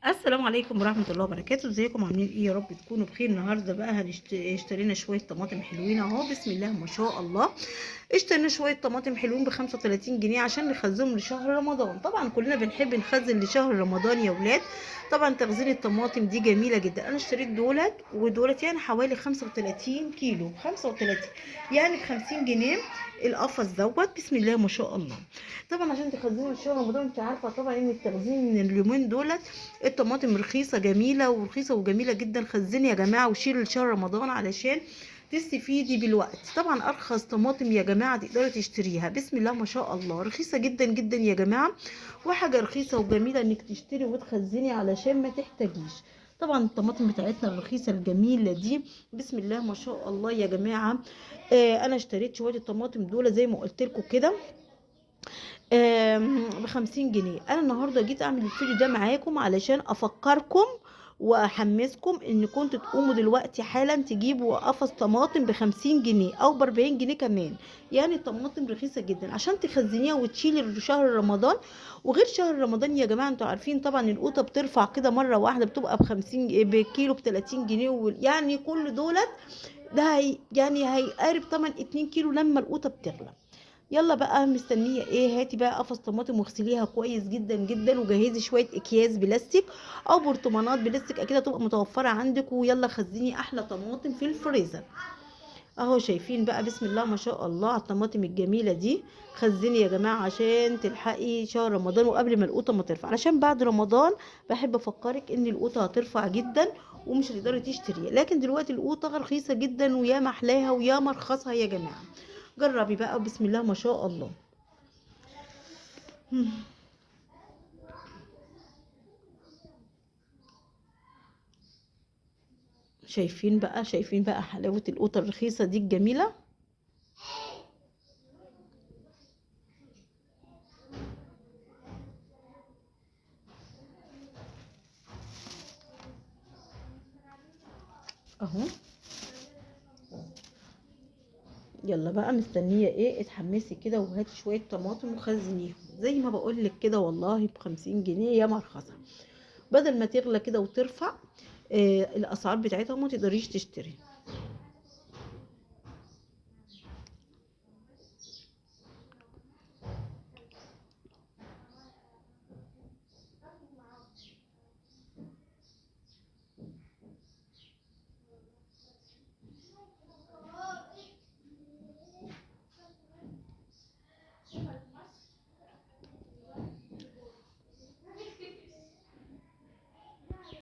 السلام عليكم ورحمة الله وبركاته. ازيكم عاملين ايه؟ يا رب تكونوا بخير. النهارده بقى اشترينا شوية طماطم حلوين اهو، بسم الله ما شاء الله. اشترينا شوية طماطم حلوين ب35 جنيه عشان نخزنهم لشهر رمضان. طبعا كلنا بنحب نخزن لشهر رمضان يا ولاد. طبعا تخزين الطماطم دي جميلة جدا. انا اشتريت دولت ودولت يعني حوالي 35 كيلو، 35 يعني ب50 جنيه القفص دوت، بسم الله ما شاء الله. طبعا عشان تخزنوا لشهر رمضان انت عارفة طبعا ان التخزين من اليومين دولت الطماطم رخيصة جميلة ورخيصة وجميلة جدا. خزني يا جماعة وشيل لشهر رمضان علشان تستفيدي بالوقت. طبعا ارخص طماطم يا جماعة تقدري تشتريها، بسم الله ما شاء الله، رخيصة جدا جدا يا جماعة. وحاجة رخيصة وجميلة انك تشتري وتخزني علشان ما تحتاجيش. طبعا الطماطم بتاعتنا الرخيصة الجميلة دي بسم الله ما شاء الله يا جماعة. انا اشتريت شوية الطماطم دول زي ما قلت لكم كده ب50 جنيه. انا النهارده جيت اعمل الفيديو ده معاكم علشان افكركم واحمسكم ان كنتوا تقوموا دلوقتي حالا تجيبوا قفص طماطم ب50 جنيه او ب40 جنيه كمان. يعني الطماطم رخيصه جدا عشان تخزنيها وتشيلي شهر رمضان. وغير شهر رمضان يا جماعه انتوا عارفين طبعا القوطه بترفع كده مره واحده بتبقى ب50 بكيلو ب30 جنيه، يعني كل دولت ده يعني هيقارب 8 2 كيلو لما القوطه بتغلى. يلا بقى مستنيه ايه؟ هاتي بقى قفص طماطم واغسليها كويس جدا جدا وجهزي شويه اكياس بلاستيك او برطمانات بلاستيك، اكيد هتبقى متوفره عندك. ويلا خزني احلى طماطم في الفريزر اهو. شايفين بقى بسم الله ما شاء الله على الطماطم الجميله دي. خزني يا جماعه عشان تلحقي شهر رمضان وقبل ما القوطه ما ترفع، علشان بعد رمضان بحب افكرك ان القوطه هترفع جدا ومش هتقدري تشتريها. لكن دلوقتي القوطه رخيصه جدا ويا محلاها ويا مرخصها يا جماعه. جربي بقى بسم الله ما شاء الله. شايفين بقى حلاوة القوطة الرخيصة دي الجميلة. اهو. يلا بقى مستنية ايه؟ اتحمسي كده وهاتي شوية طماطم وخزنيهم زي ما بقولك كده، والله ب50 جنيه يا مرخصة. بدل ما تغلى كده وترفع الاسعار بتاعتها وما تقدريش تشتري.